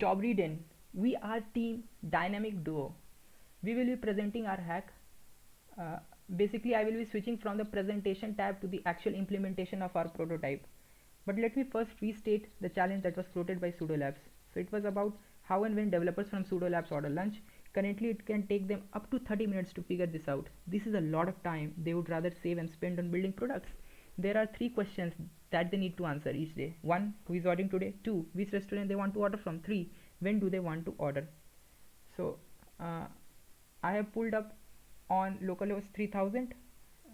Job Eden, we are team dynamic duo. We will be presenting our hack. Uh, Basically, I will be switching from the presentation tab to the actual implementation of our prototype. But let me first restate the challenge that was floated by Sudo Labs. So it was about how and when developers from Sudo Labs order lunch. Currently, it can take them up to 30 minutes to figure this out. This is a lot of time they would rather save and spend on building products. There are three questions that they need to answer each day. One, who is ordering today? Two, which restaurant they want to order from? Three, when do they want to order? So uh, I have pulled up on localhost 3000.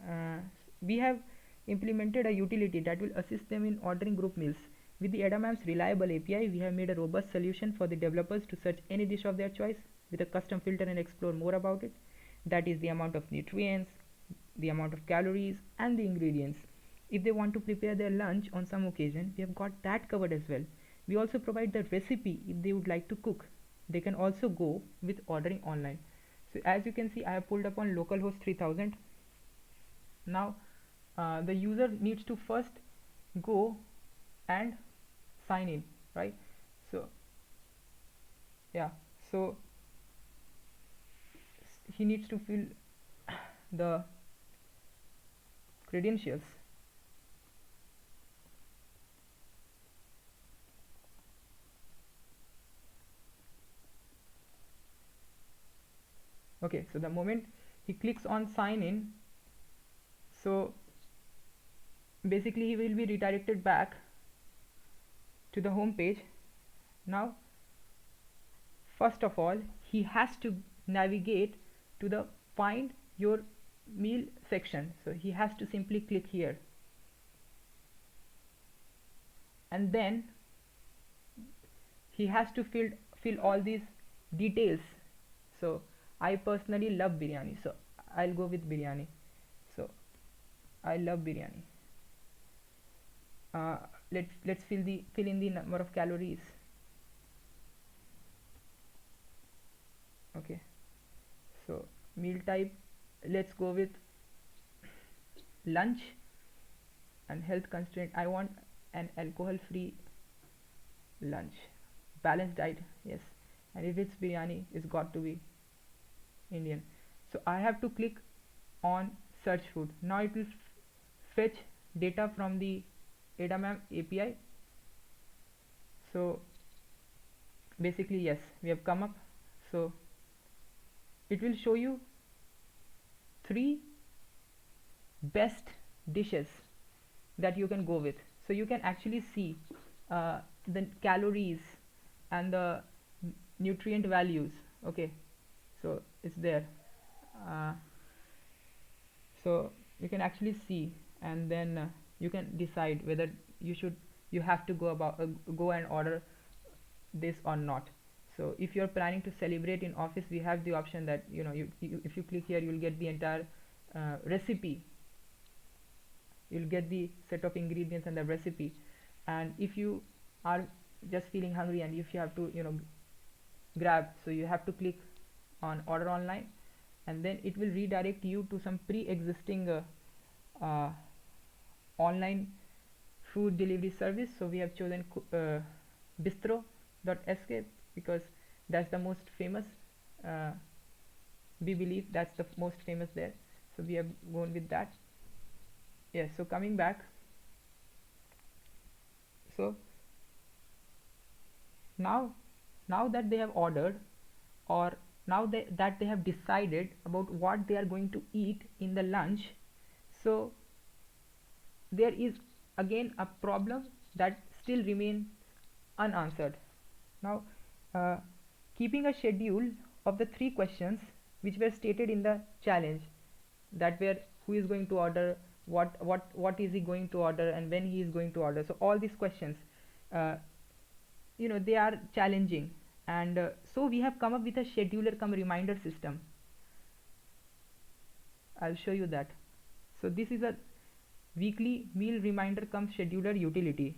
uh, we have implemented a utility that will assist them in ordering group meals. With the Edamam's reliable API, we have made a robust solution for the developers to search any dish of their choice with a custom filter and explore more about it. That is the amount of nutrients, the amount of calories, and the ingredients. If they want to prepare their lunch on some occasion, we have got that covered as well. We also provide the recipe if they would like to cook. They can also go with ordering online. So as you can see, I have pulled up on localhost 3000. Now the user needs to first go and sign in, right? So yeah, so he needs to fill the credentials. Okay, so the moment he clicks on sign in, so basically he will be redirected back to the home page. Now first of all, he has to navigate to the find your meal section. So he has to simply click here, and then he has to fill all these details. So I personally love biryani, so I'll go with biryani. So I love biryani. uh, let's fill in the number of calories. Okay, so meal type, let's go with lunch. And health constraint, I want an alcohol free lunch. Balanced diet, yes. And if it's biryani, it's got to be Indian. So I have to click on search food. Now it will fetch data from the Edamam API. So basically, yes, we have come up. So it will show you three best dishes that you can go with. So you can actually see the calories and the nutrient values. Okay, so it's there. uh, so you can actually see, and then you can decide whether you have to go and order this or not. So if you're planning to celebrate in office, we have the option that if you click here, you'll get the entire recipe. You'll get the set of ingredients and the recipe. And if you are just feeling hungry and if you have to grab, so you have to click on order online, and then it will redirect you to some pre-existing uh, online food delivery service. So we have chosen bistro.sk because that's the most famous. uh, we believe that's the most famous there, so we have gone with that. Yes, so coming back, so now that they have ordered, or now that they have decided about what they are going to eat in the lunch, so there is again a problem that still remains unanswered. Now uh, keeping a schedule of the three questions which were stated in the challenge, that were who is going to order, what is he going to order, and when he is going to order. So all these questions, uh, they are challenging. And so we have come up with a scheduler come reminder system. I'll show you that. So this is a weekly meal reminder come scheduler utility.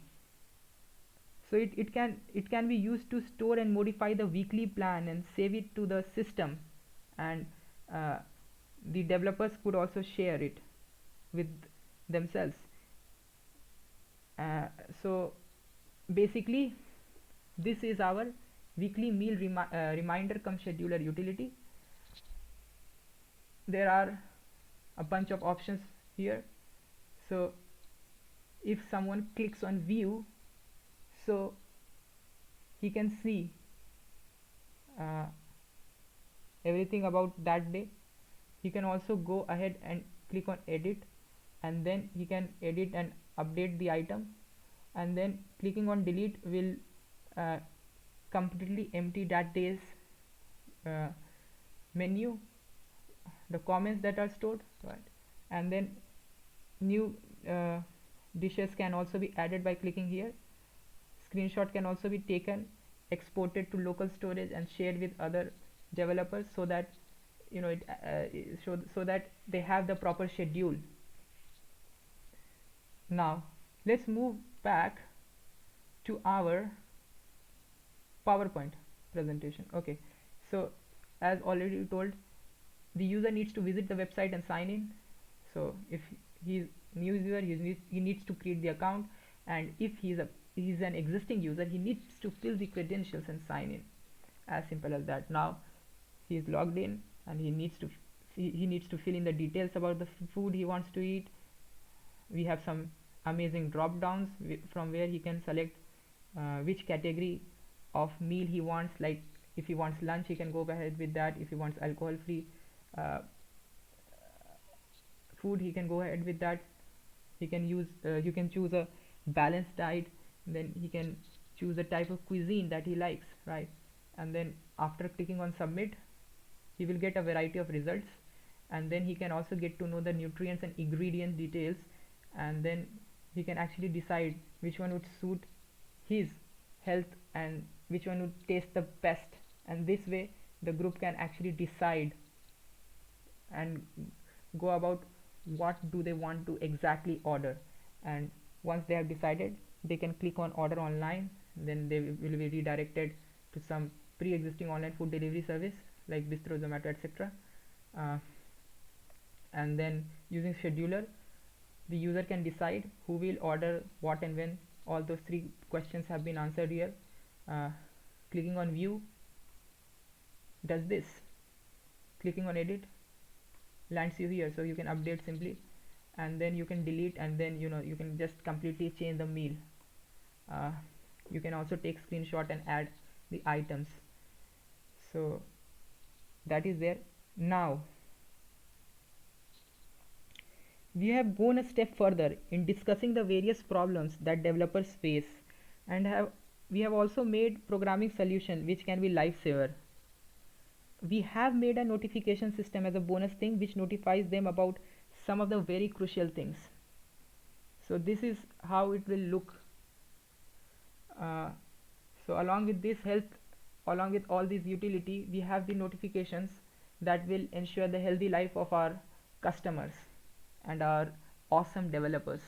So it can be used to store and modify the weekly plan and save it to the system. And uh, the developers could also share it with themselves. So basically, this is our weekly meal reminder come scheduler utility. There are a bunch of options here. So if someone clicks on view, so he can see uh, everything about that day. He can also go ahead and click on edit, and then he can edit and update the item, and then clicking on delete will uh, completely empty that day's uh, menu, the comments that are stored, right? And then new uh, dishes can also be added by clicking here. Screenshot can also be taken, exported to local storage and shared with other developers, so that so that they have the proper schedule. Now let's move back to our PowerPoint presentation. Okay, so as already told, the user needs to visit the website and sign in. So if he's new user, he needs to create the account, and if he's an existing user, he needs to fill the credentials and sign in. As simple as that. Now he is logged in, and he needs to fill in the details about the food he wants to eat. We have some amazing drop downs from where he can select which category of meal he wants. Like if he wants lunch, he can go ahead with that. If he wants alcohol free uh, food, he can go ahead with that. He can use you can choose a balanced diet, then he can choose the type of cuisine that he likes, right? And then after clicking on submit, he will get a variety of results, and then he can also get to know the nutrients and ingredient details, and then he can actually decide which one would suit his health and which one would taste the best. And this way the group can actually decide and go about what do they want to exactly order. And once they have decided, they can click on order online, then they will be redirected to some pre-existing online food delivery service like Bistro, Zomato, etc. uh, and then using scheduler, the user can decide who will order what and when. All those three questions have been answered here. uh, Clicking on view does this. Clicking on edit lands you here, so you can update simply, and then you can delete, and then you can just completely change the meal. uh, you can also take screenshot and add the items. So that is there. Now we have gone a step further in discussing the various problems that developers face, and we have also made programming solution which can be lifesaver. We have made a notification system as a bonus thing which notifies them about some of the very crucial things. So this is how it will look. So along with this health, along with all these utility, we have the notifications that will ensure the healthy life of our customers and our awesome developers.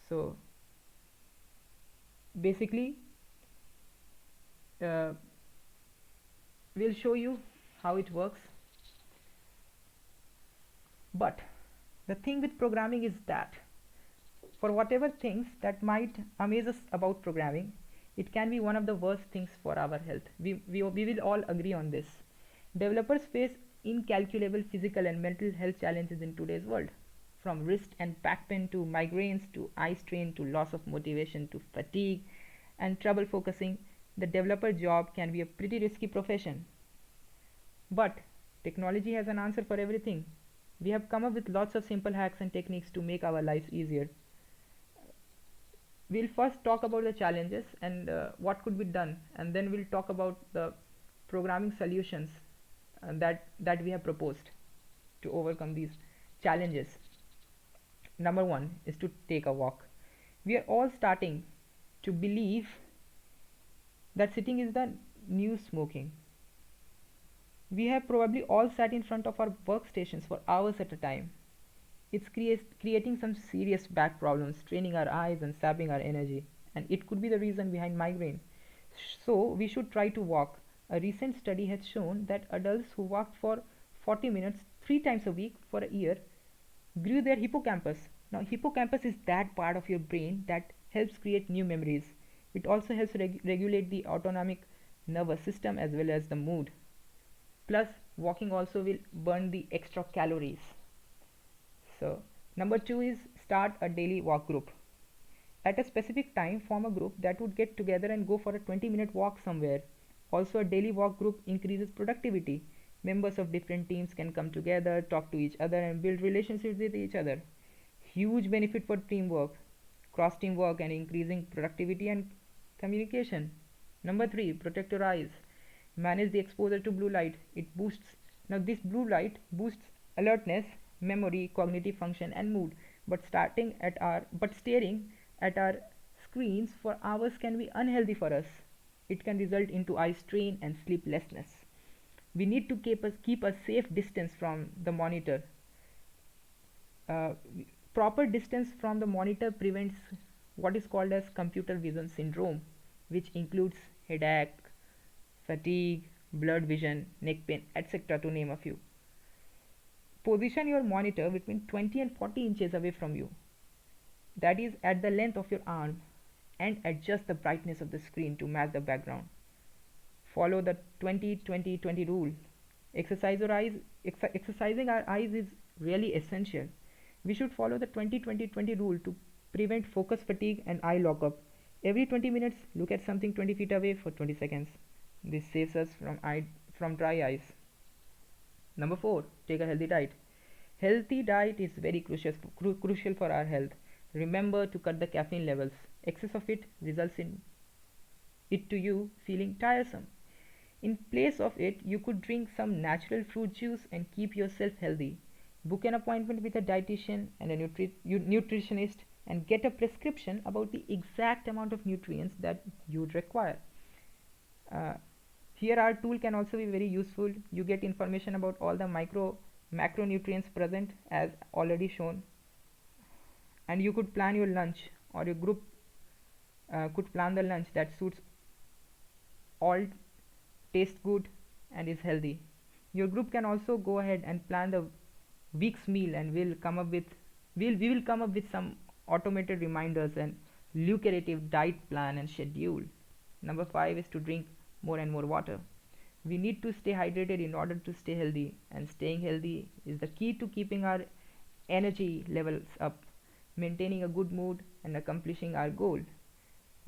So basically we'll show you how it works. But the thing with programming is that for whatever things that might amaze us about programming, it can be one of the worst things for our health. We will all agree on this. Developers face incalculable physical and mental health challenges in today's world, from wrist and back pain to migraines to eye strain to loss of motivation to fatigue and trouble focusing. The developer job can be a pretty risky profession. But technology has an answer for everything. We have come up with lots of simple hacks and techniques to make our lives easier. We'll first talk about the challenges and what could be done, and then we'll talk about the programming solutions that we have proposed to overcome these challenges. Number one is to take a walk. We are all starting to believe that sitting is the new smoking. We have probably all sat in front of our workstations for hours at a time. It's creating some serious back problems, straining our eyes and sapping our energy, and it could be the reason behind migraine. So we should try to walk. A recent study has shown that adults who walked for 40 minutes 3 times a week for a year grew their hippocampus. Now hippocampus is that part of your brain that helps create new memories. It also helps regulate the autonomic nervous system as well as the mood. Plus, walking also will burn the extra calories. So, number two is start a daily walk group. At a specific time, form a group that would get together and go for a 20-minute walk somewhere. Also, a daily walk group increases productivity. Members of different teams can come together, talk to each other, and build relationships with each other. Huge benefit for teamwork, cross teamwork, and increasing productivity and communication. Number three, protect your eyes. Manage the exposure to blue light. It boosts. Now, this blue light boosts alertness, memory, cognitive function, and mood. But staring at our screens for hours can be unhealthy for us. It can result into eye strain and sleeplessness. We need to keep a safe distance from the monitor. uh, Proper distance from the monitor prevents what is called as computer vision syndrome, which includes headache, fatigue, blurred vision, neck pain, etc., to name a few. Position your monitor between 20 and 40 inches away from you, that is at the length of your arm, and adjust the brightness of the screen to match the background. Follow the 20-20-20 rule. Exercising our eyes is really essential. We should follow the 20-20-20 rule to prevent focus fatigue and eye lockup. Every 20 minutes, look at something 20 feet away for 20 seconds. This saves us from dry eyes. Number 4, take a healthy diet. Healthy diet is very crucial for our health. Remember to cut the caffeine levels. Excess of it results in it to you feeling tiresome. In place of it, you could drink some natural fruit juice and keep yourself healthy. Book an appointment with a dietitian and a nutritionist and get a prescription about the exact amount of nutrients that you require. Uh, Here, our tool can also be very useful. You get information about all the macronutrients present as already shown, and you could plan your lunch, or your group could plan the lunch that suits all, tastes good, and is healthy. Your group can also go ahead and plan the week's meal, and we will come up with some automated reminders and lucrative diet plan and schedule. Number 5 is to drink more and more water. We need to stay hydrated in order to stay healthy, and staying healthy is the key to keeping our energy levels up, maintaining a good mood, and accomplishing our goal.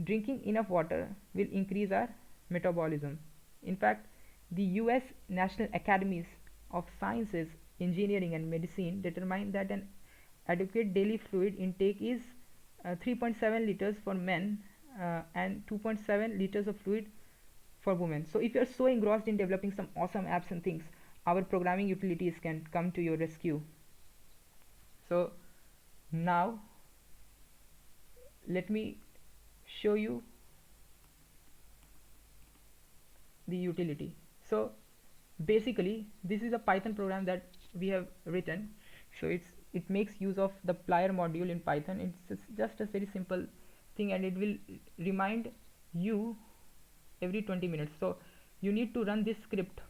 Drinking enough water will increase our metabolism. In fact, the US National Academies of Sciences, Engineering, and Medicine determine that an adequate daily fluid intake is 3.7 liters for men and 2.7 liters of fluid for women. So, if you are so engrossed in developing some awesome apps and things, our programming utilities can come to your rescue. So, now let me show you the utility. So basically this is a Python program that we have written. So it makes use of the plier module in Python. It's just a very simple thing, and it will remind you every 20 minutes. So you need to run this script.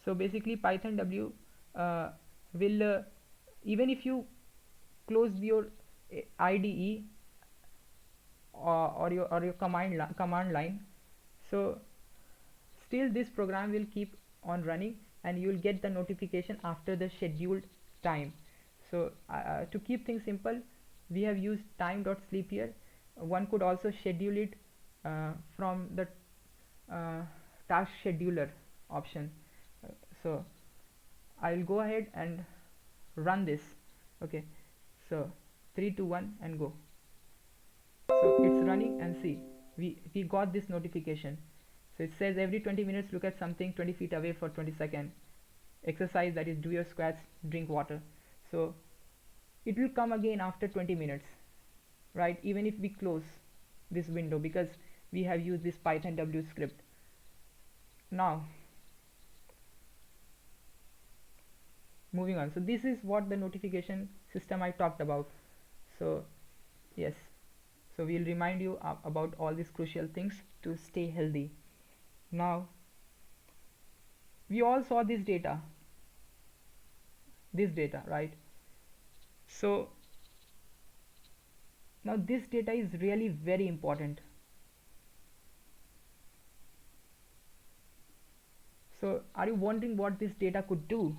So basically Python W will even if you close your IDE or your command line, so still this program will keep on running, and you will get the notification after the scheduled time. So to keep things simple, we have used time.sleep here. One could also schedule it from the task scheduler option. So I'll go ahead and run this. Okay, so 3 2 1 and go. So it's running, and see, we got this notification. So it says every 20 minutes look at something 20 feet away for 20 seconds. Exercise, that is do your squats, drink water. So it will come again after 20 minutes, right? Even if we close this window, because we have used this Python W script. Now moving on. So this is what the notification system I talked about. So yes, so we'll remind you about all these crucial things to stay healthy. Now we all saw this data, right? So now this data is really very important. So are you wondering what this data could do?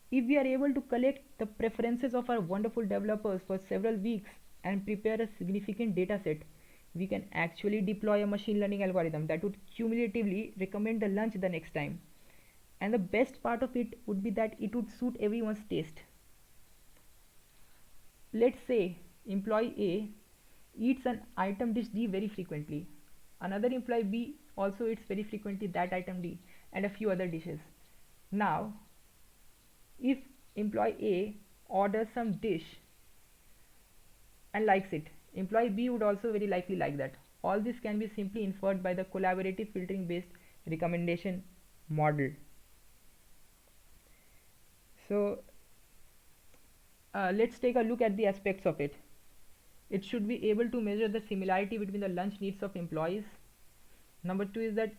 If we are able to collect the preferences of our wonderful developers for several weeks and prepare a significant data set, we can actually deploy a machine learning algorithm that would cumulatively recommend the lunch the next time. And the best part of it would be that it would suit everyone's taste. Let's say employee A eats an item dish D very frequently. Another employee B also eats very frequently that item D and a few other dishes. Now, if employee A orders some dish and likes it, employee B would also very likely like that. All this can be simply inferred by the collaborative filtering based recommendation model. So let's take a look at the aspects of it. It should be able to measure the similarity between the lunch needs of employees. Number two is that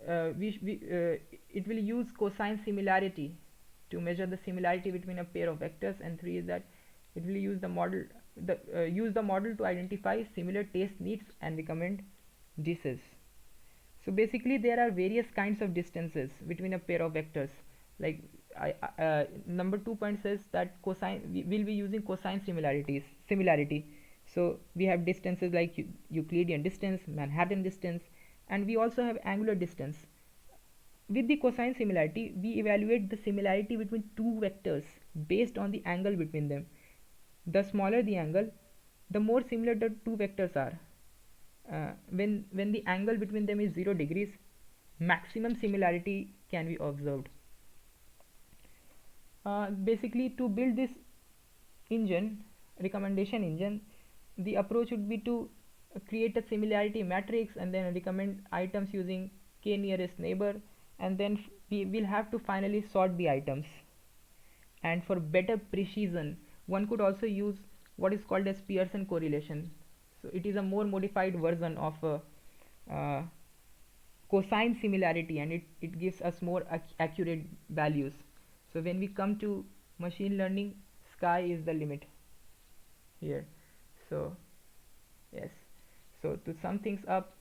it will use cosine similarity to measure the similarity between a pair of vectors, and three is that it will use the model to identify similar taste needs and recommend dishes. So basically there are various kinds of distances between a pair of vectors. Like number 2 point says that cosine we will be using cosine similarity. So we have distances like Euclidean distance, Manhattan distance, and we also have angular distance. With the cosine similarity, we evaluate the similarity between two vectors based on the angle between them. The smaller the angle, the more similar the two vectors are. When the angle between them is 0 degrees, maximum similarity can be observed. Basically, to build this recommendation engine, the approach would be to create a similarity matrix and then recommend items using k nearest neighbor, and then we will have to finally sort the items. And for better precision, one could also use what is called as Pearson correlation. So it is a more modified version of cosine similarity, and it gives us more accurate values. So when we come to machine learning, sky is the limit here. So yes, so to sum things up,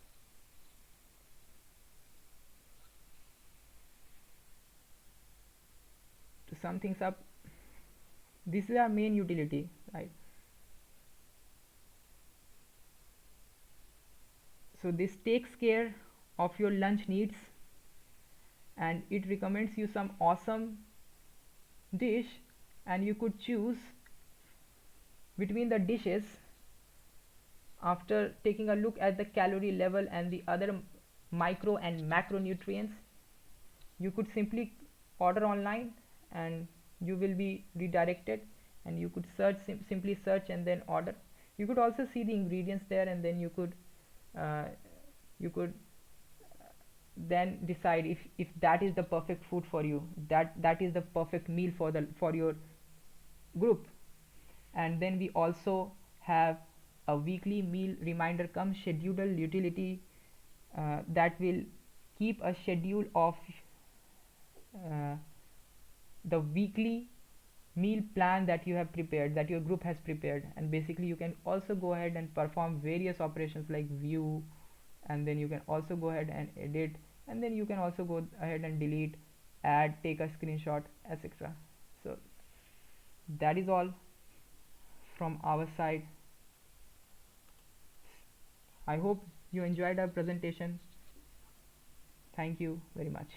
this is our main utility, right? So this takes care of your lunch needs, and it recommends you some awesome dish, and you could choose between the dishes after taking a look at the calorie level and the other micro and macronutrients. You could simply order online and you will be redirected, and you could simply search and then order. You could also see the ingredients there, and then you could uh, then decide if that is the perfect food for you, that is the perfect meal for your group. And then we also have a weekly meal reminder come schedule utility that will keep a schedule of uh, the weekly meal plan that you have prepared, that your group has prepared. And basically you can also go ahead and perform various operations like view, and then you can also go ahead and edit, and then you can also go ahead and delete, add, take a screenshot, etc. So that is all from our side. I hope you enjoyed our presentation. Thank you very much.